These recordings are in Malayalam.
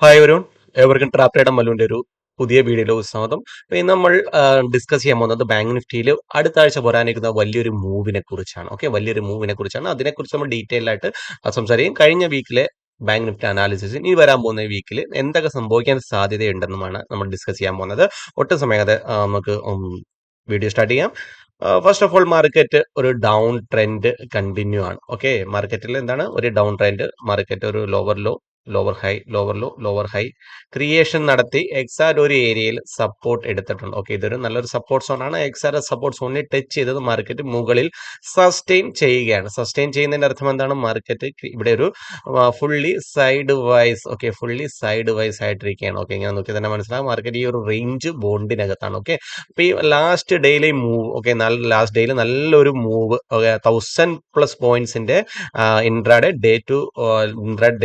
Hi everyone. ഏവർക്കും ട്രാപ്റ്റേഡ് മല്ലുവിന്റെ ഒരു പുതിയ വീഡിയോയിലേക്ക് സ്വാഗതം. അപ്പോൾ ഇന്ന് നമ്മൾ ഡിസ്കസ് ചെയ്യാൻ പോകുന്നത് ബാങ്ക് നിഫ്റ്റിയിൽ അടുത്ത ആഴ്ച വരാനിരിക്കുന്ന വലിയൊരു മൂവിനെ കുറിച്ചാണ്. ഓക്കെ, വലിയൊരു മൂവിനെ കുറിച്ചാണ്. അതിനെക്കുറിച്ച് നമ്മൾ ഡീറ്റെയിൽ ആയിട്ട് സംസാരിക്കും. കഴിഞ്ഞ വീക്കിലെ ബാങ്ക് നിഫ്റ്റി അനാലിസിസ് ഇനി വരാൻ പോകുന്ന വീക്കിൽ എന്തൊക്കെ സംഭവിക്കാൻ സാധ്യതയുണ്ടെന്നുമാണ് നമ്മൾ ഡിസ്കസ് ചെയ്യാൻ പോകുന്നത്. ഒട്ടും സമയത്ത് നമുക്ക് വീഡിയോ സ്റ്റാർട്ട് ചെയ്യാം. ഫസ്റ്റ് ഓഫ് ഓൾ മാർക്കറ്റ് ഒരു ഡൗൺ ട്രെൻഡ് കണ്ടിന്യൂ ആണ്. ഓക്കെ, മാർക്കറ്റിൽ എന്താണ് ഒരു ഡൗൺ ട്രെൻഡ്. മാർക്കറ്റ് ഒരു lower low, lower high, lower low, lower high creation നടത്തി എക്സാറ്റ് ഒരു ഏരിയയിൽ സപ്പോർട്ട് എടുത്തിട്ടുണ്ട്. ഓക്കെ, ഇതൊരു നല്ലൊരു സപ്പോർട്ട് സോൺ ആണ്. എക്സാറ്റ് സപ്പോർട്ട് സോണിൽ ടച്ച് ചെയ്തത് മാർക്കറ്റ് മുകളിൽ സസ്റ്റെയിൻ ചെയ്യുകയാണ്. സസ്റ്റെയിൻ ചെയ്യുന്നതിന്റെ അർത്ഥം എന്താണ്? മാർക്കറ്റ് ഇവിടെ ഒരു fully sideways, okay, fully sideways ആയിട്ടിരിക്കുകയാണ്. ഓക്കെ, ഇങ്ങനെ നോക്കി തന്നെ മനസ്സിലാവും മാർക്കറ്റ് ഈ ഒരു റേഞ്ച് ബോണ്ടിനകത്താണ്. ഓക്കെ, അപ്പൊ ഈ ലാസ്റ്റ് ഡേയിലെ മൂവ്, ഓക്കെ, ലാസ്റ്റ് ഡേയിൽ നല്ലൊരു മൂവ്, 1000+ പോയിന്റ്സിന്റെ intraday day to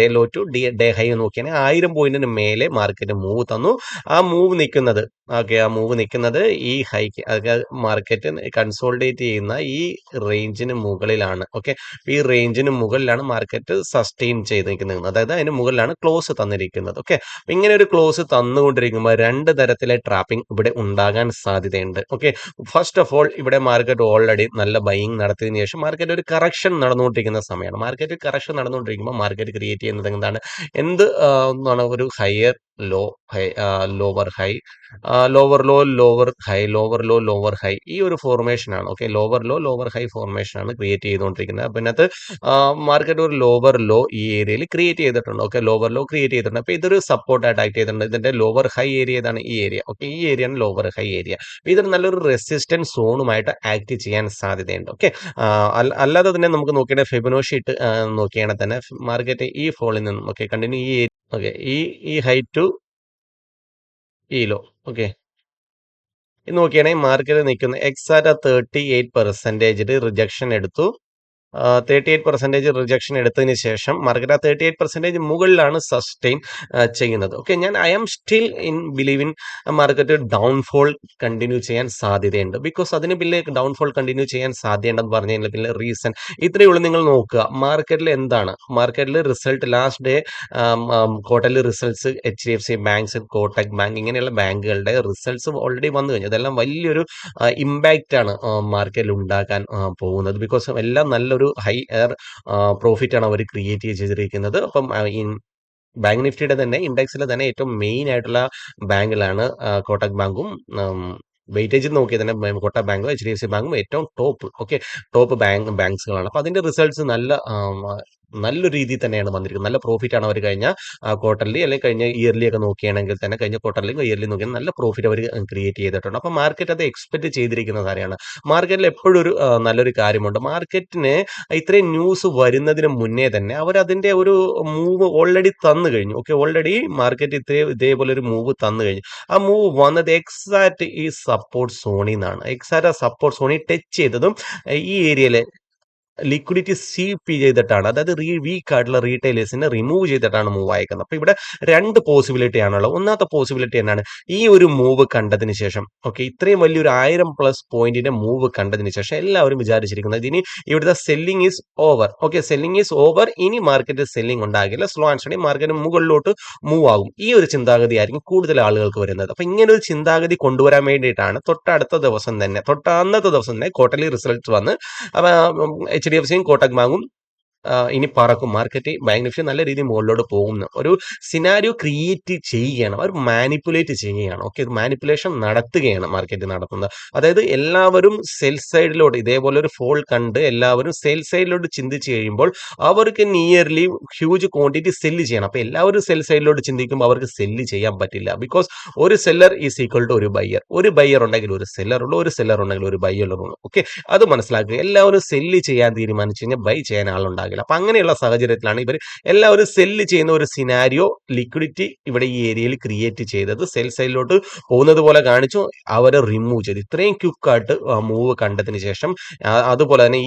day low to day high നോക്കിയാണെങ്കിൽ 1000 പോയിന്റിന് മേലെ മാർക്കറ്റ് മൂവ് തന്നു. ആ മൂവ് നിൽക്കുന്നത്, ഓക്കെ, ആ മൂവ് നിൽക്കുന്നത് ഈ ഹൈക്ക്, അതായത് മാർക്കറ്റ് കൺസോളിഡേറ്റ് ചെയ്യുന്ന ഈ റേഞ്ചിന് മുകളിലാണ്. ഓക്കെ, ഈ റേഞ്ചിന് മുകളിലാണ് മാർക്കറ്റ് സസ്റ്റെയിൻ ചെയ്ത് നിൽക്കുന്നത്, അതായത് അതിന് മുകളിലാണ് ക്ലോസ് തന്നിരിക്കുന്നത്. ഓക്കെ, ഇങ്ങനെ ഒരു ക്ലോസ് തന്നുകൊണ്ടിരിക്കുമ്പോൾ രണ്ട് തരത്തിലെ ട്രാപ്പിംഗ് ഇവിടെ ഉണ്ടാകാൻ സാധ്യതയുണ്ട്. ഓക്കെ, ഫസ്റ്റ് ഓഫ് ഓൾ ഇവിടെ മാർക്കറ്റ് ഓൾറെഡി നല്ല ബൈയിങ് നടത്തിയതിനു ശേഷം മാർക്കറ്റ് ഒരു കറക്ഷൻ നടന്നുകൊണ്ടിരിക്കുന്ന സമയമാണ്. മാർക്കറ്റ് കറക്ഷൻ നടന്നുകൊണ്ടിരിക്കുമ്പോൾ മാർക്കറ്റ് ക്രിയേറ്റ് ചെയ്യുന്നത് എന്താണ്? എന്താണ് ഒരു higher low, high, lower high, lower low, lower high, lower low, lower high, ഈ ഒരു ഫോർമേഷൻ ആണ്. Okay, lower low, lower high formation ആണ് ക്രിയേറ്റ് ചെയ്തുകൊണ്ടിരിക്കുന്നത്. അപ്പൊ ഇതിനകത്ത് മാർക്കറ്റ് ഒരു ലോവർ ലോ ഈ ഏരിയയിൽ ക്രിയേറ്റ് ചെയ്തിട്ടുണ്ട്. ഓക്കെ, ലോവർ ലോ ക്രിയേറ്റ് ചെയ്തിട്ടുണ്ട്. അപ്പൊ ഇതൊരു സപ്പോർട്ടായിട്ട് ആക്ട് ചെയ്തിട്ടുണ്ട്. ഇതിന്റെ ലോവർ ഹൈ ഏരിയ ഏതാണ്? ഈ ഏരിയ. ഓക്കെ, ഈ ഏരിയയാണ് ലോവർ ഹൈ ഏരിയ. ഇതൊരു നല്ലൊരു റെസിസ്റ്റൻസ് സോണുമായിട്ട് ആക്ട് ചെയ്യാൻ സാധ്യതയുണ്ട്. ഓക്കെ, അല്ലാതെ തന്നെ നമുക്ക് നോക്കിയാൽ ഫെബിനോഷി ഇട്ട് നോക്കിയാണെങ്കിൽ തന്നെ മാർക്കറ്റ് ഈ ഫോളിൽ നിന്നും, ഓക്കെ, കണ്ടിന്യൂ ഈ, ഓക്കെ, ഈ ഹൈ ടു ഈ ലോ, ഓക്കെ, ഇത് നോക്കിയാണെങ്കിൽ മാർക്കറ്റ് നിൽക്കുന്ന എക്സാറ്റ് 38% റിജക്ഷൻ എടുത്തു. 38% റിജക്ഷൻ എടുത്തതിന് ശേഷം മാർക്കറ്റ് 38% മുകളിലാണ് സസ്റ്റെയിൻ ചെയ്യുന്നത്. Okay, I am still in believe in market downfall continue ചെയ്യാൻ സാധ്യതയുണ്ട്. ബിക്കോസ് അതിന് പിന്നെ ഡൗൺഫോൾ കണ്ടിന്യൂ ചെയ്യാൻ സാധ്യതയുണ്ടെന്ന് പറഞ്ഞു കഴിഞ്ഞാൽ പിന്നെ റീസൺ ഇത്രയേ ഉള്ളൂ. നിങ്ങൾ നോക്കുക മാർക്കറ്റിൽ എന്താണ്, മാർക്കറ്റിൽ result last day quarterly results HDFC banks, Kotak bank, ഇങ്ങനെയുള്ള ബാങ്കുകളുടെ റിസൾട്ട്സ് ഓൾറെഡി വന്നു കഴിഞ്ഞു. അതെല്ലാം വലിയൊരു ഇമ്പാക്റ്റ് ആണ് മാർക്കറ്റിൽ ഉണ്ടാക്കാൻ പോകുന്നത്. ബിക്കോസ് എല്ലാം നല്ലൊരു ഹയർ പ്രോഫിറ്റ് ആണ് അവർ ക്രിയേറ്റ് ചെയ്തിരിക്കുന്നത്. അപ്പം ബാങ്ക് നിഫ്റ്റിയുടെ തന്നെ ഇൻഡെക്സിലെ തന്നെ ഏറ്റവും മെയിൻ ആയിട്ടുള്ള ബാങ്കുകളാണ് കോട്ടക് ബാങ്കും, വെയിറ്റേജ് നോക്കിയാൽ തന്നെ കോട്ടക് ബാങ്കും HDFC ബാങ്കും ഏറ്റവും ടോപ്പ്, ഓക്കെ, ടോപ്പ് ബാങ്ക്സുകളാണ്. അപ്പൊ അതിന്റെ റിസൾട്ട്സ് നല്ലൊരു രീതിയിൽ തന്നെയാണ് വന്നിരിക്കുന്നത്. നല്ല പ്രോഫിറ്റ് ആണ് അവർ കഴിഞ്ഞ ക്വാർട്ടർലി അല്ലെങ്കിൽ കഴിഞ്ഞ ഇയർലി ഒക്കെ നോക്കുകയാണെങ്കിൽ തന്നെ, കഴിഞ്ഞ ക്വാർട്ടർലി ഇയർലി നോക്കിയാൽ നല്ല പ്രോഫിറ്റ് അവർ ക്രിയേറ്റ് ചെയ്തിട്ടുണ്ട്. അപ്പൊ മാർക്കറ്റ് അത് എക്സ്പെക്ട് ചെയ്തിരിക്കുന്ന കാര്യമാണ്. മാർക്കറ്റിൽ എപ്പോഴും ഒരു നല്ലൊരു കാര്യമുണ്ട്. മാർക്കറ്റിന് ഇത്രയും ന്യൂസ് വരുന്നതിന് മുന്നേ തന്നെ അവർ അതിന്റെ ഒരു മൂവ് ഓൾറെഡി തന്നു കഴിഞ്ഞു. ഓക്കെ, ഓൾറെഡി മാർക്കറ്റ് ഇതേപോലെ ഒരു മൂവ് തന്നു കഴിഞ്ഞു. ആ മൂവ് വന്നത് എക്സാക്ട് ഈ സപ്പോർട്ട് സോണിൽ നിന്നാണ്. എക്സാക്ട് ആ സപ്പോർട്ട് സോണിൽ ടച്ച് ചെയ്തതും ഈ ഏരിയയിലെ ലിക്വിഡിറ്റി CP ചെയ്തിട്ടാണ്, അതായത് വീക്ക് ആയിട്ടുള്ള റീറ്റെയിലേഴ്സിനെ റിമൂവ് ചെയ്തിട്ടാണ് മൂവ് അയക്കുന്നത്. അപ്പൊ ഇവിടെ രണ്ട് പോസിബിലിറ്റി ആണുള്ളത്. ഒന്നാമത്തെ പോസിബിലിറ്റി എന്നാണ്? ഈ ഒരു മൂവ് കണ്ടതിന് ശേഷം, ഓക്കെ, ഇത്രയും വലിയൊരു 1000+ പോയിന്റിന്റെ മൂവ് കണ്ടതിന് ശേഷം എല്ലാവരും വിചാരിച്ചിരിക്കുന്നത് ഇനി ഇവിടുത്തെ selling is over. Okay, selling is over, ഇനി മാർക്കറ്റ് സെല്ലിംഗ് ഉണ്ടാകില്ല, സ്ലോ ആൻഡ് സ്റ്റഡി മാർക്കറ്റ് മുകളിലോട്ട് മൂവ് ആകും. ഈ ഒരു ചിന്താഗതി ആയിരിക്കും കൂടുതൽ ആളുകൾക്ക് വരുന്നത്. അപ്പൊ ഇങ്ങനെ ഒരു ചിന്താഗതി കൊണ്ടുവരാൻ വേണ്ടിയിട്ടാണ് അന്നത്തെ ദിവസം തന്നെ ക്വാർട്ടർലി റിസൾട്ട്സ് വന്ന് HDFCയും കോട്ടക് ബാങ്കും ഇനി പറക്കും, മാർക്കറ്റ് ബാങ്ക് നിഫ്റ്റി നല്ല രീതിയിൽ മുകളിലോട്ട് പോകുന്നു ഒരു സിനാരിയോ ക്രിയേറ്റ് ചെയ്യുകയാണ്, അവർ മാനിപ്പുലേറ്റ് ചെയ്യുകയാണ്. ഓക്കെ, മാനിപ്പുലേഷൻ നടത്തുകയാണ് മാർക്കറ്റ് നടത്തുന്നത്. അതായത് എല്ലാവരും സെൽ സൈഡിലോട്ട് ഇതേപോലെ ഒരു ഫോൾ കണ്ട് എല്ലാവരും സെൽ സൈഡിലോട്ട് ചിന്തിച്ച് കഴിയുമ്പോൾ അവർക്ക് നിയർലി ഹ്യൂജ് ക്വാണ്ടിറ്റി സെല്ല് ചെയ്യണം. അപ്പൊ എല്ലാവരും സെൽ സൈഡിലോട്ട് ചിന്തിക്കുമ്പോൾ അവർക്ക് സെല്ല് ചെയ്യാൻ പറ്റില്ല. ബിക്കോസ് ഒരു സെല്ലർ ഈസ് ഈക്വൽ ടു ഒരു ബയ്യർ. ഒരു ബയ്യർ ഉണ്ടെങ്കിൽ ഒരു സെല്ലർ ഉള്ളൂ, ഒരു സെല്ലർ ഉണ്ടെങ്കിൽ ഒരു ബയ്യർ ഉള്ളൂ. ഓക്കെ, അത് മനസ്സിലാക്കുക. എല്ലാവരും സെല്ല് ചെയ്യാൻ തീരുമാനിച്ചു കഴിഞ്ഞാൽ ബൈ ചെയ്യാൻ ആളുണ്ടാകില്ല. അപ്പൊ അങ്ങനെയുള്ള സാഹചര്യത്തിലാണ് ഇവർ എല്ലാവരും സെല്ല് ചെയ്യുന്ന ഒരു സിനാരിയോ ലിക്വിഡിറ്റി ഇവിടെ ഈ ഏരിയയിൽ ക്രിയേറ്റ് ചെയ്തത്. സെൽ സൈഡിലോട്ട് പോകുന്നത് പോലെ കാണിച്ചു, അവരെ റിമൂവ് ചെയ്തു. ഇത്രയും ക്വിക്കായിട്ട് മൂവ് കണ്ടതിന് ശേഷം അതുപോലെ തന്നെ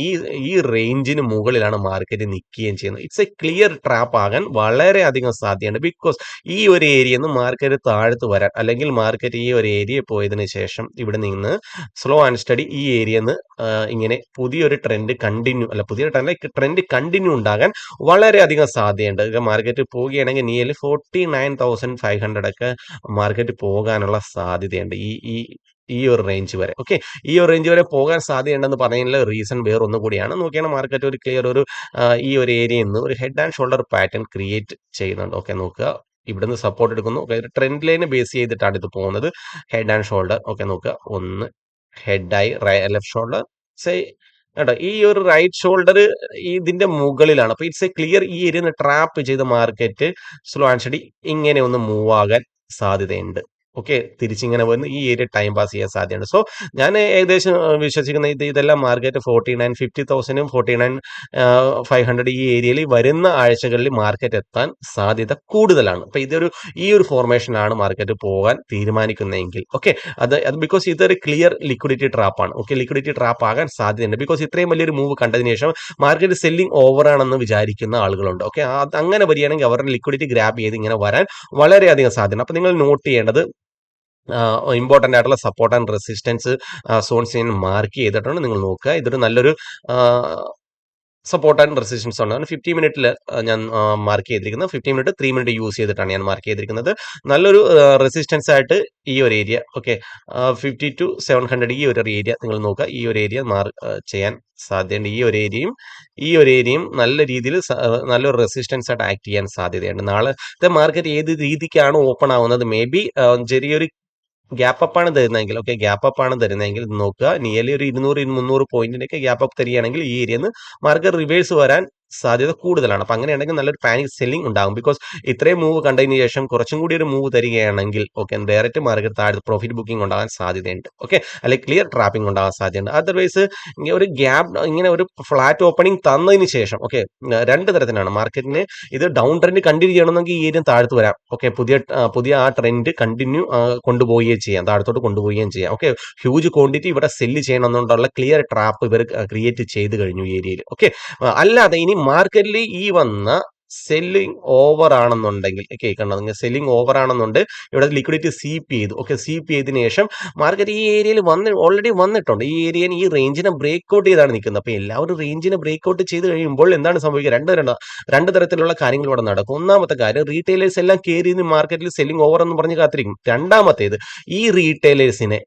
ഈ റേഞ്ചിന് മുകളിലാണ് മാർക്കറ്റ് നിൽക്കുകയും ചെയ്യുന്നത്. ഇറ്റ്സ് എ ക്ലിയർ ട്രാപ്പ് ആകാൻ വളരെയധികം സാധ്യതയുണ്ട്. ബിക്കോസ് ഈ ഒരു ഏരിയയിൽ നിന്ന് മാർക്കറ്റ് താഴ്ത്തു വരാൻ, അല്ലെങ്കിൽ മാർക്കറ്റ് ഈ ഒരു ഏരിയ പോയതിനു ശേഷം ഇവിടെ നിന്ന് സ്ലോ ആൻഡ് സ്റ്റഡി ഈ ഏരിയ നിന്ന് ഇങ്ങനെ പുതിയൊരു ട്രെൻഡ് കണ്ടിന്യൂ കണ്ടിന്യൂ ഉണ്ടാകാൻ വളരെയധികം സാധ്യതയുണ്ട്. മാർക്കറ്റ് പോവുകയാണെങ്കിൽ നിയർലി 49,500 ഒക്കെ മാർക്കറ്റ് പോകാനുള്ള സാധ്യതയുണ്ട് ഈ ഈ ഈ ഒരു റേഞ്ച് വരെ. ഓക്കെ, ഈ ഒരു റേഞ്ച് വരെ പോകാൻ സാധ്യതയുണ്ടെന്ന് പറയുന്നതിൽ റീസൺ വേറൊന്നും കൂടിയാണ്. നോക്കിയാണ് മാർക്കറ്റ് ഒരു ക്ലിയർ ഈ ഒരു ഏരിയയിൽ നിന്ന് ഒരു head and shoulder pattern create ചെയ്യുന്നുണ്ട്. ഓക്കെ, നോക്കുക, ഇവിടുന്ന് സപ്പോർട്ട് എടുക്കുന്നു. ഓക്കെ, ട്രെൻഡ് ലൈനെ ബേസ് ചെയ്തിട്ടാണ് ഇത് പോകുന്നത്. Head and shoulder. ഓക്കെ, നോക്കുക, ഒന്ന് ഹെഡായി ലെഫ്റ്റ് ഷോൾഡർ സേ കേട്ടോ. ഈ ഒരു റൈറ്റ് ഷോൾഡർ ഇതിന്റെ മുകളിലാണ്. അപ്പൊ ഇറ്റ്സ് എ ക്ലിയർ ഈ ഏരിയ ട്രാപ്പ് ചെയ്ത മാർക്കറ്റ് സ്ലോ ആൻഡ് സ്റ്റഡി ഇങ്ങനെ ഒന്ന് മൂവ് ആകാൻ സാധ്യതയുണ്ട്. ഓക്കെ, തിരിച്ചിങ്ങനെ വന്ന് ഈ ഏരിയ ടൈം പാസ് ചെയ്യാൻ സാധ്യതയുണ്ട്. സോ ഞാൻ ഏകദേശം വിശ്വസിക്കുന്ന ഇതെല്ലാം മാർക്കറ്റ് 49,50,000 49,500 ഈ ഏരിയയിൽ വരുന്ന ആഴ്ചകളിൽ മാർക്കറ്റ് എത്താൻ സാധ്യത കൂടുതലാണ്. അപ്പൊ ഈ ഒരു ഫോർമേഷനാണ് മാർക്കറ്റ് പോകാൻ തീരുമാനിക്കുന്നതെങ്കിൽ. ഓക്കെ, അത് ബിക്കോസ് ഇതൊരു ക്ലിയർ ലിക്വിഡിറ്റി ട്രാപ്പാണ്. ഓക്കെ, ലിക്വിഡിറ്റി ട്രാപ്പ് ആകാൻ സാധ്യതയുണ്ട്. ബിക്കോസ് ഇത്രയും വലിയൊരു മൂവ് കണ്ടതിന് ശേഷം മാർക്കറ്റ് സെല്ലിംഗ് ഓവർ ആണെന്ന് വിചാരിക്കുന്ന ആളുകളുണ്ട്. ഓക്കെ, അങ്ങനെ വരികയാണെങ്കിൽ അവരുടെ ലിക്വിഡിറ്റി ഗ്രാബ് ചെയ്ത് ഇങ്ങനെ വരാൻ വളരെയധികം സാധ്യത. അപ്പൊ നിങ്ങൾ നോട്ട് ചെയ്യേണ്ടത് ഇമ്പോർട്ടൻ്റ് ആയിട്ടുള്ള സപ്പോർട്ട് ആൻഡ് റെസിസ്റ്റൻസ് സോൺസ് ഞാൻ മാർക്ക് ചെയ്തിട്ടുണ്ട്. നിങ്ങൾ നോക്കുക, ഇതൊരു നല്ലൊരു സപ്പോർട്ട് ആൻഡ് റെസിസ്റ്റൻസ് ആണ്. 50 മിനിറ്റിൽ ഞാൻ മാർക്ക് ചെയ്തിരിക്കുന്നത്. 50 മിനിറ്റ് 3 മിനിറ്റ് യൂസ് ചെയ്തിട്ടാണ് ഞാൻ മാർക്ക് ചെയ്തിരിക്കുന്നത്. നല്ലൊരു റെസിസ്റ്റൻസ് ആയിട്ട് ഈ ഒരു ഏരിയ. ഓക്കെ, 50 to 700 ഈ ഒരു ഏരിയ നിങ്ങൾ നോക്കുക. ഈ ഒരു ഏരിയ ചെയ്യാൻ സാധ്യതയുണ്ട്. ഈ ഒരു ഏരിയയും നല്ല രീതിയിൽ നല്ലൊരു റെസിസ്റ്റൻസ് ആയിട്ട് ആക്ട് ചെയ്യാൻ സാധ്യതയുണ്ട്. നാളത്തെ മാർക്കറ്റ് ഏത് രീതിക്കാണ് ഓപ്പൺ ആവുന്നത്, മേ ബി ചെറിയൊരു ഗ്യാപ്പ് അപ്പ് ആണ് തരുന്നതെങ്കിൽ, ഓക്കെ, ഗ്യാപ്പ് അപ്പ് ആണ് തരുന്നതെങ്കിൽ നോക്കുക, നിയർലി ഒരു 200-300 പോയിന്റിന്റെ ഒക്കെ ഗ്യാപ്പ് അപ്പ് തരികയാണെങ്കിൽ ഈ ഏരിയയിൽ നിന്ന് മാർക്കറ്റ് റിവേഴ്സ് വരാൻ സാധ്യത കൂടുതലാണ്. അപ്പൊ അങ്ങനെയാണെങ്കിൽ നല്ലൊരു പാനിക് സെല്ലിംഗ് ഉണ്ടാകും. ബിക്കോസ് ഇത്രയും മൂവ് കണ്ടതിന് ശേഷം കുറച്ചും കൂടി ഒരു മൂവ് തരികയാണെങ്കിൽ ഓക്കെ, ഡയറക്റ്റ് മാർക്കറ്റ് താഴെ പ്രോഫിറ്റ് ബുക്കിംഗ് ഉണ്ടാകാൻ സാധ്യതയുണ്ട്. ഓക്കെ, അല്ലെങ്കിൽ ക്ലിയർ ട്രാപ്പിംഗ് ഉണ്ടാകാൻ സാധ്യതയുണ്ട്. അതർവൈസ് ഒരു ഗ്യാപ്പ് ഇങ്ങനെ ഒരു ഫ്ലാറ്റ് ഓപ്പണിംഗ് തന്നതിന് ശേഷം ഓക്കെ, രണ്ട് തരത്തിലാണ് മാർക്കറ്റിന് ഇത് ഡൗൺ ട്രെൻഡ് കണ്ടിന്യൂ ചെയ്യണമെങ്കിൽ ഈ ഏരിയ താഴത്ത് വരാം. ഓക്കെ, പുതിയ ആ ട്രെൻഡ് കണ്ടിന്യൂ കൊണ്ടുപോവുകയും ചെയ്യാം, താഴത്തോട്ട് കൊണ്ടുപോവുകയും ചെയ്യാം. ഓക്കെ, ഹ്യൂജ് ക്വാണ്ടിറ്റി ഇവിടെ സെല്ല് ചെയ്യണമെന്നുള്ള ക്ലിയർ ട്രാപ്പ് ഇവർ ക്രിയേറ്റ് ചെയ്ത് കഴിഞ്ഞു ഈ ഏരിയയിൽ. ഓക്കെ, അല്ലാതെ ഇനി മാർക്കറ്റിൽ ഈ വന്ന സെല്ലിംഗ് ഓവർ ആണെന്നുണ്ടെങ്കിൽ കേൾക്കണം, നിങ്ങൾ സെല്ലിംഗ് ഓവർ ആണെന്നുണ്ട് ഇവിടെ ലിക്വിഡിറ്റി സീപ്പ് ചെയ്തു. ഓക്കെ, സീപ്പ് ചെയ്തതിനു ശേഷം മാർക്കറ്റ് ഈ ഏരിയയിൽ ഓൾറെഡി വന്നിട്ടുണ്ട്. ഈ ഏരിയയിൽ ഈ റേഞ്ചിനെ ബ്രേക്ക് ഔട്ട് ചെയ്താണ് നിൽക്കുന്നത്. അപ്പൊ എല്ലാവരും റേഞ്ചിനെ ബ്രേക്ക് ഔട്ട് ചെയ്ത് കഴിയുമ്പോൾ എന്താണ് സംഭവിക്കുക? രണ്ട് തരത്തിലുള്ള കാര്യങ്ങൾ ഇവിടെ നടക്കും. ഒന്നാമത്തെ കാര്യം, റീറ്റെയിലേഴ്സ് എല്ലാം കയറി മാർക്കറ്റിൽ സെല്ലിംഗ് ഓവർ എന്ന് പറഞ്ഞ് കാത്തിരിക്കും. രണ്ടാമത്തേത്, ഈ റീറ്റെയിലേഴ്സിനെ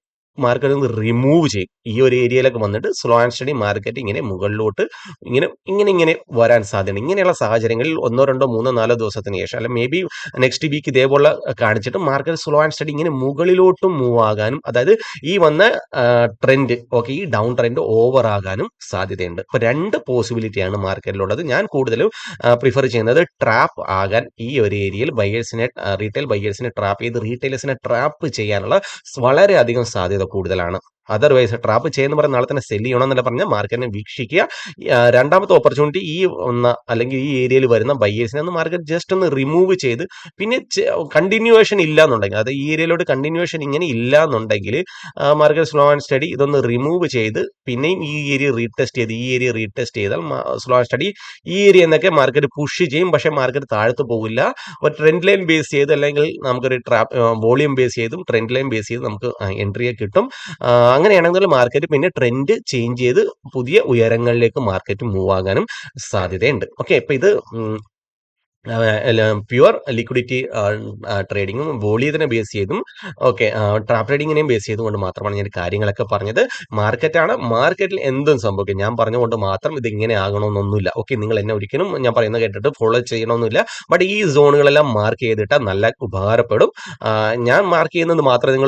മാർക്കറ്റ് ഒന്ന് റിമൂവ് ചെയ്യും. ഈ ഒരു ഏരിയയിലൊക്കെ വന്നിട്ട് സ്ലോ ആൻഡ് സ്റ്റഡി മാർക്കറ്റ് ഇങ്ങനെ മുകളിലോട്ട് ഇങ്ങനെ വരാൻ സാധ്യതയുണ്ട്. ഇങ്ങനെയുള്ള സാഹചര്യങ്ങളിൽ 1, 2, 3, 4 ദിവസത്തിന് ശേഷം അല്ല മേ ബി നെക്സ്റ്റ് വീക്ക് ഇതേപോലെ കാണിച്ചിട്ട് മാർക്കറ്റ് സ്ലോ ആൻഡ് സ്റ്റഡി ഇങ്ങനെ മുകളിലോട്ടും മൂവ് ആകാനും, അതായത് ഈ വന്ന ട്രെൻഡ് ഓക്കെ, ഈ ഡൗൺ ട്രെൻഡ് ഓവർ ആകാനും സാധ്യതയുണ്ട്. അപ്പൊ രണ്ട് പോസിബിലിറ്റിയാണ് മാർക്കറ്റിലുള്ളത്. ഞാൻ കൂടുതലും പ്രിഫർ ചെയ്യുന്നത് ട്രാപ്പ് ആകാൻ ഈ ഒരു ഏരിയയിൽ റീറ്റെയിൽ ബയേഴ്സിനെ ട്രാപ്പ് ചെയ്ത് റീറ്റെയിലേഴ്സിനെ ട്രാപ്പ് ചെയ്യാനുള്ള വളരെയധികം സാധ്യത കൂടുതലാണ്. അതർവൈസ് ട്രാപ്പ് ചെയ്യുന്ന പറഞ്ഞ നാളെ തന്നെ സെല്ല് ചെയ്യണമെന്നല്ല പറഞ്ഞാൽ മാർക്കറ്റിനെ വീക്ഷിക്കുക. രണ്ടാമത്തെ ഓപ്പർച്യൂണിറ്റി, അല്ലെങ്കിൽ ഈ ഏരിയയിൽ വരുന്ന ബയേഴ്സിനെ ഒന്ന് മാർക്കറ്റ് ജസ്റ്റ് ഒന്ന് റിമൂവ് ചെയ്ത് പിന്നെ കണ്ടിന്യൂവേഷൻ ഇല്ല എന്നുണ്ടെങ്കിൽ, അതായത് ഈ ഏരിയയിലോട്ട് കണ്ടിന്യൂവേഷൻ ഇങ്ങനെ ഇല്ല എന്നുണ്ടെങ്കിൽ മാർക്കറ്റ് സ്ലോ ആൻഡ് സ്റ്റഡി ഇതൊന്ന് റിമൂവ് ചെയ്ത് പിന്നെയും ഈ ഏരിയ റീടെസ്റ്റ് ചെയ്താൽ സ്ലോ ആൻഡ് സ്റ്റഡി ഈ ഏരിയ എന്നൊക്കെ മാർക്കറ്റ് പുഷ് ചെയ്യും. പക്ഷേ മാർക്കറ്റ് താഴത്ത് പോകില്ല. ഒരു ട്രെൻഡ് ലൈൻ ബേസ് ചെയ്ത് അല്ലെങ്കിൽ നമുക്കൊരു വോളിയം ബേസ് ചെയ്തും ട്രെൻഡ് ലൈൻ ബേസ് ചെയ്ത് നമുക്ക് എൻട്രിയെ കിട്ടും. അങ്ങനെയാണെങ്കിൽ മാർക്കറ്റ് പിന്നെ ട്രെൻഡ് ചേഞ്ച് ചെയ്ത് പുതിയ ഉയരങ്ങളിലേക്ക് മാർക്കറ്റ് മൂവ് ആകാനും സാധ്യതയുണ്ട്. ഓക്കെ, അപ്പൊ ഇത് പ്യുവർ ലിക്വിഡിറ്റി ട്രേഡിങ്ങും വോളിയത്തിനെ ബേസ് ചെയ്തും ഓക്കെ ട്രാപ്പ് ട്രേഡിങ്ങിനെയും ബേസ് ചെയ്തുകൊണ്ട് മാത്രമാണ് ഞാൻ കാര്യങ്ങളൊക്കെ പറഞ്ഞത്. മാർക്കറ്റിൽ എന്തും സംഭവിക്കും. ഞാൻ പറഞ്ഞുകൊണ്ട് മാത്രം ഇത് ഇങ്ങനെ ആകണമെന്നൊന്നുമില്ല. ഓക്കെ, നിങ്ങൾ എന്നെ ഒരിക്കലും ഞാൻ പറയുന്നത് കേട്ടിട്ട് ഫോളോ ചെയ്യണമെന്നില്ല. ബട്ട് ഈ സോണുകളെല്ലാം മാർക്ക് ചെയ്തിട്ട് നല്ല ഉപകാരപ്പെടും. ഞാൻ മാർക്ക് ചെയ്യുന്നത് മാത്രം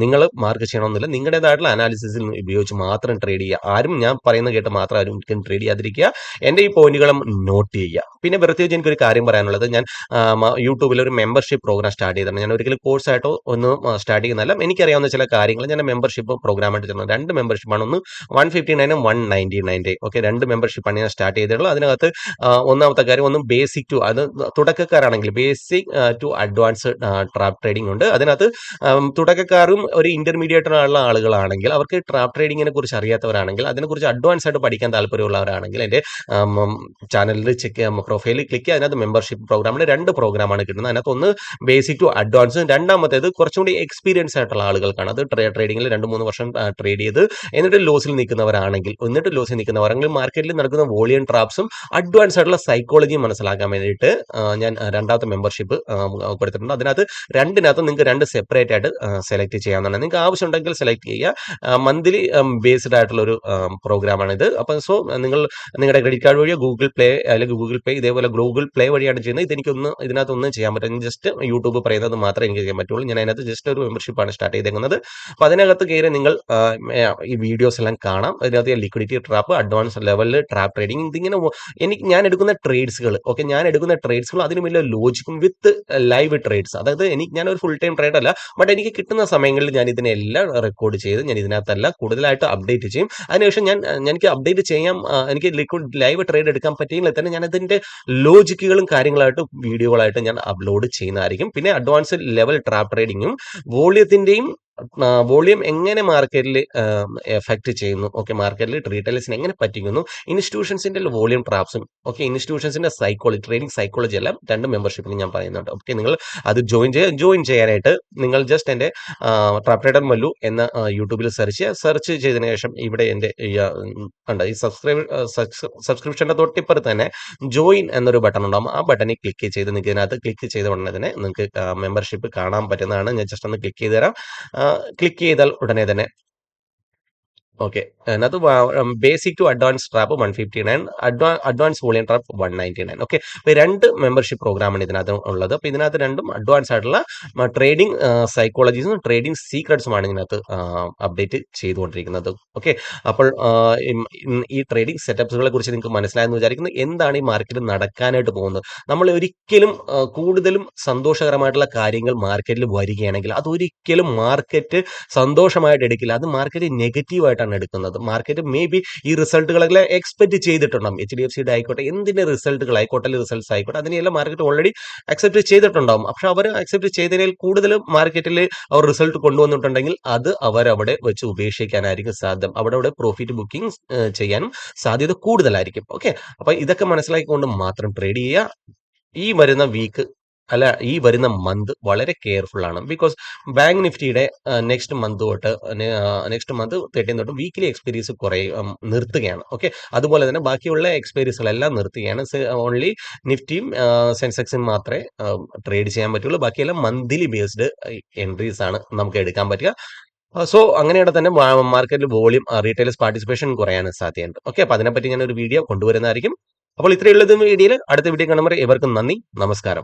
നിങ്ങൾ മാർക്ക് ചെയ്യണമെന്നില്ല. നിങ്ങളുടേതായിട്ടുള്ള അനാലിസിസിൽ ഉപയോഗിച്ച് മാത്രം ട്രേഡ് ചെയ്യുക. ആരും ഞാൻ പറയുന്നത് കേട്ട് മാത്രം ആരും ഒരിക്കലും ട്രേഡ് ചെയ്യാതിരിക്കുക. എൻ്റെ ഈ പോയിന്റുകളും നോട്ട് ചെയ്യുക. പിന്നെ പ്രത്യേകിച്ച് എനിക്കൊരു കാര്യം പറയാനുള്ളത്, ഞാൻ യൂട്യൂബിൽ ഒരു മെമ്പർഷിപ്പ് പ്രോഗ്രാം സ്റ്റാർട്ട് ചെയ്തിട്ടുണ്ട്. ഞാൻ ഒരിക്കലും കോഴ്സായിട്ടോ ഒന്നും സ്റ്റാർട്ട് ചെയ്യുന്നതല്ല. എനിക്കറിയാവുന്ന ചില കാര്യങ്ങൾ ഞാൻ മെമ്പർഷിപ്പ് പ്രോഗ്രാമായിട്ട് ചെയ്യുന്നത്. 2 മെമ്പർഷിപ്പാണ്. ഒന്ന് 159 199. ഓക്കെ, 2 മെമ്പർഷിപ്പാണ് ഞാൻ സ്റ്റാർട്ട് ചെയ്തിട്ടുള്ളത്. അതിനകത്ത് ഒന്നാമത്തെ കാര്യം, ഒന്ന് ബേസിക് ടു, അത് തുടക്കക്കാരാണെങ്കിൽ basic to advance trap trading ഉണ്ട്. അതിനകത്ത് തുടക്കക്കാരും ഒരു ഇന്റർമീഡിയറ്റ് ഉള്ള ആളുകളാണെങ്കിൽ, അവർക്ക് ട്രാപ്പ് ട്രേഡിങ്ങിനെ കുറിച്ച് അറിയാത്തവരാണെങ്കിൽ, അതിനെക്കുറിച്ച് അഡ്വാൻസ് ആയിട്ട് പഠിക്കാൻ താല്പര്യമുള്ളവരാണെങ്കിൽ എൻ്റെ ചാനലിൽ പ്രൊഫൈലിൽ ക്ലിക്ക് ചെയ്യുക, അതിനകത്ത് മെമ്പർഷിപ്പ് മെമ്പർഷിപ്പ് പ്രോഗ്രാമിൽ 2 പ്രോഗ്രാമാണ് കിട്ടുന്നത്. അതിനകത്ത് ഒന്ന് ബേസിക് ടു അഡ്വാൻസ്, രണ്ടാമത്തേത് കുറച്ചും കൂടി എക്സ്പീരിയൻസ് ആയിട്ടുള്ള ആളുകൾക്കാണ്. അത് ട്രേഡിംഗിൽ 2-3 വർഷം ട്രേഡ് ചെയ്ത് എന്നിട്ട് ലോസിൽ നിൽക്കുന്നവരാണെങ്കിൽ മാർക്കറ്റിൽ നടക്കുന്ന വോളിയം ട്രാപ്സും അഡ്വാൻസ് ആയിട്ടുള്ള സൈക്കോളജിയും മനസ്സിലാക്കാൻ വേണ്ടിയിട്ട് ഞാൻ രണ്ടാമത്തെ മെമ്പർഷിപ്പ് കൊടുത്തിട്ടുണ്ട്. അതിനകത്ത് രണ്ടിനകത്ത് നിങ്ങൾക്ക് 2 സെപ്പറേറ്റ് ആയിട്ട് സെലക്ട് ചെയ്യാവുന്നതാണ്. നിങ്ങൾക്ക് ആവശ്യമുണ്ടെങ്കിൽ സെലക്ട് ചെയ്യുക. മന്ത്ലി ബേസ്ഡ് ആയിട്ടുള്ള ഒരു പ്രോഗ്രാമാണ് ഇത്. അപ്പം സോ നിങ്ങളുടെ ക്രെഡിറ്റ് കാർഡ് വഴിയോ ഗൂഗിൾ പ്ലേ അല്ലെങ്കിൽ ഗൂഗിൾ പേ ഇതേപോലെ ഗൂഗിൾ പ്ലേ വഴിയാണ് ചെയ്യുന്നത്. ഇതിനകത്തൊന്നും ചെയ്യാൻ പറ്റും. ജസ്റ്റ് യൂട്യൂബ് പറയുന്നത് മാത്രമേ എനിക്ക് ചെയ്യാൻ പറ്റുള്ളൂ. ഞാൻ അതിനകത്ത് ജസ്റ്റ് ഒരു മെമ്പർഷിപ്പാണ് സ്റ്റാർട്ട് ചെയ്തേക്കുന്നത്. അപ്പോൾ അതിനകത്ത് കയറി നിങ്ങൾ ഈ വീഡിയോസ് എല്ലാം കാണാം. അതിനകത്ത് ലിക്വിഡിറ്റി ട്രാപ്പ്, അഡ്വാൻസ് ലെവലിൽ ട്രാപ്പ് ട്രേഡിംഗ്, ഇതിങ്ങനെ ഞാൻ എടുക്കുന്ന ട്രേഡ്സുകൾ അതിന് വലിയ ലോജിക്കും വിത്ത് ലൈവ് ട്രേഡ്സ്. അതായത് ഞാനൊരു ഫുൾ ടൈം ട്രേഡ് അല്ല, ബട്ട് എനിക്ക് കിട്ടുന്ന സമയങ്ങളിൽ ഞാൻ ഇതിനെല്ലാം റെക്കോർഡ് ചെയ്ത് ഞാൻ ഇതിനകത്തല്ല കൂടുതലായിട്ട് അപ്ഡേറ്റ് ചെയ്യും. അതിനുശേഷം എനിക്ക് അപ്ഡേറ്റ് ചെയ്യാം, എനിക്ക് ലൈവ് ട്രേഡ് എടുക്കാൻ പറ്റിയെങ്കിൽ തന്നെ ഞാൻ അതിന്റെ ലോജിക്കുകളും കാര്യങ്ങളായിട്ട് വീഡിയോകളായിട്ട് ഞാൻ അപ്ലോഡ് ചെയ്യുന്നതായിരിക്കും. പിന്നെ അഡ്വാൻസ് ലെവൽ ട്രാപ്പ് ട്രേഡിങ്ങും വോളിയം എങ്ങനെ മാർക്കറ്റിൽ എഫക്ട് ചെയ്യുന്നു, ഓക്കെ, മാർക്കറ്റിൽ റീറ്റെയിലേഴ്സിനെ എങ്ങനെ പറ്റിക്കുന്നു, ഇൻസ്റ്റിറ്റ്യൂഷൻസിന്റെ വോളിയം ട്രാപ്സും, ഓക്കെ, ഇൻസ്റ്റിറ്റ്യൂഷൻസിന്റെ ട്രേഡിംഗ് സൈക്കോളജി എല്ലാം 2 മെമ്പർഷിപ്പിൽ ഞാൻ പറയുന്നുണ്ട്. ഓക്കെ, നിങ്ങൾ അത് ജോയിൻ ചെയ്യാനായിട്ട് നിങ്ങൾ ജസ്റ്റ് എൻ്റെ ട്രാപ്പ് ട്രേഡർ മല്ലു എന്ന യൂട്യൂബിൽ സെർച്ച് ചെയ്തതിനു ശേഷം ഇവിടെ എൻ്റെ ഈ സബ്സ്ക്രിപ്ഷന്റെ തൊട്ടിപ്പുറത്ത് തന്നെ ജോയിൻ എന്നൊരു ബട്ടൺ ഉണ്ടാകും. ആ ബട്ടണിൽ ക്ലിക്ക് ചെയ്ത് നിങ്ങൾക്ക് ഇതിനകത്ത് ക്ലിക്ക് ചെയ്ത ഉടനെ തന്നെ നിങ്ങൾക്ക് മെമ്പർഷിപ്പ് കാണാൻ പറ്റുന്നതാണ്. ഞാൻ ജസ്റ്റ് ഒന്ന് ക്ലിക്ക് ചെയ്ത് തരാം. ക്ലിക്ക് ചെയ്താൽ ഉടനെ തന്നെ ഓക്കെ, അതിനകത്ത് basic to advance trap 159, advance volume trap 199. Okay, അപ്പോൾ 2 മെമ്പർഷിപ്പ് പ്രോഗ്രാമാണ് ഇതിനകത്ത് ഉള്ളത്. അപ്പോൾ ഇതിനകത്ത് രണ്ടും അഡ്വാൻസ് ആയിട്ടുള്ള ട്രേഡിംഗ് സൈക്കോളജീസും ട്രേഡിംഗ് സീക്രട്സുമാണ് ഇതിനകത്ത് അപ്ഡേറ്റ് ചെയ്തുകൊണ്ടിരിക്കുന്നത്. ഓക്കെ, അപ്പോൾ ഈ ട്രേഡിംഗ് സെറ്റപ്സുകളെ കുറിച്ച് നിങ്ങൾക്ക് മനസ്സിലായെന്ന് വിചാരിക്കുന്നു. എന്താണ് ഈ മാർക്കറ്റ് നടക്കാനായിട്ട് പോകുന്നത്? നമ്മൾ ഒരിക്കലും കൂടുതലും സന്തോഷകരമായിട്ടുള്ള കാര്യങ്ങൾ മാർക്കറ്റിൽ വരികയാണെങ്കിൽ അതൊരിക്കലും മാർക്കറ്റ് സന്തോഷമായിട്ട് എടുക്കില്ല. അത് മാർക്കറ്റ് നെഗറ്റീവായിട്ടാണ് എടുക്കുന്നത്. മാർക്കറ്റ് മേ ബി ഈ റിസൾട്ടുകളെല്ലാം എക്സ്പെക്ട് ചെയ്തിട്ടുണ്ടാവും. HDFCയുടെ ആയിക്കോട്ടെ, എന്തിന്റെ റിസൾട്ടുകൾ ആയിക്കോട്ടെ, റിസൾട്ട്സ് ആയിക്കോട്ടെ, അതിനെല്ലാം മാർക്കറ്റ് ഓൾറെഡി അക്സെപ്റ്റ് ചെയ്തിട്ടുണ്ടാവും. പക്ഷെ അവർ അക്സെപ്റ്റ് ചെയ്തതിൽ കൂടുതൽ മാർക്കറ്റിൽ അവർ റിസൾട്ട് കൊണ്ടുവന്നിട്ടുണ്ടെങ്കിൽ അത് അവരവിടെ വെച്ച് ഉപേക്ഷിക്കാനായിരിക്കും സാധ്യത. അവിടെ പ്രോഫിറ്റ് ബുക്കിംഗ് ചെയ്യാനും സാധ്യത കൂടുതലായിരിക്കും. ഓക്കെ, അപ്പൊ ഇതൊക്കെ മനസ്സിലാക്കിക്കൊണ്ട് മാത്രം ട്രേഡ് ചെയ്യുക. ഈ വരുന്ന മന്ത് വളരെ കെയർഫുൾ ആണ്. ബിക്കോസ് ബാങ്ക് നിഫ്റ്റിയുടെ നെക്സ്റ്റ് മന്ത് 13 തൊട്ട് വീക്കിലി എക്സ്പീരിയൻസ് നിർത്തുകയാണ്. ഓക്കെ, അതുപോലെ തന്നെ ബാക്കിയുള്ള എക്സ്പീരിയൻസുകളെല്ലാം നിർത്തുകയാണ്. ഓൺലി നിഫ്റ്റിയും സെൻസെക്സും മാത്രമേ ട്രേഡ് ചെയ്യാൻ പറ്റുള്ളൂ. ബാക്കിയെല്ലാം മന്ത്ലി ബേസ്ഡ് എൻട്രീസ് ആണ് നമുക്ക് എടുക്കാൻ പറ്റുക. സോ അങ്ങനെയാണ് തന്നെ മാർക്കറ്റിൽ വോളിയം റീറ്റെയിലേഴ്സ് പാർട്ടിസിപ്പേഷൻ കുറയാനും സാധ്യതയുണ്ട്. ഓക്കെ, അപ്പൊ അതിനെപ്പറ്റി ഞാനൊരു വീഡിയോ കൊണ്ടുവരുന്നതായിരിക്കും. അപ്പോൾ ഇത്രയുള്ളത് വീഡിയോയിൽ. അടുത്ത വീഡിയോ കാണുമ്പോൾ എവർക്കും നന്ദി, നമസ്കാരം.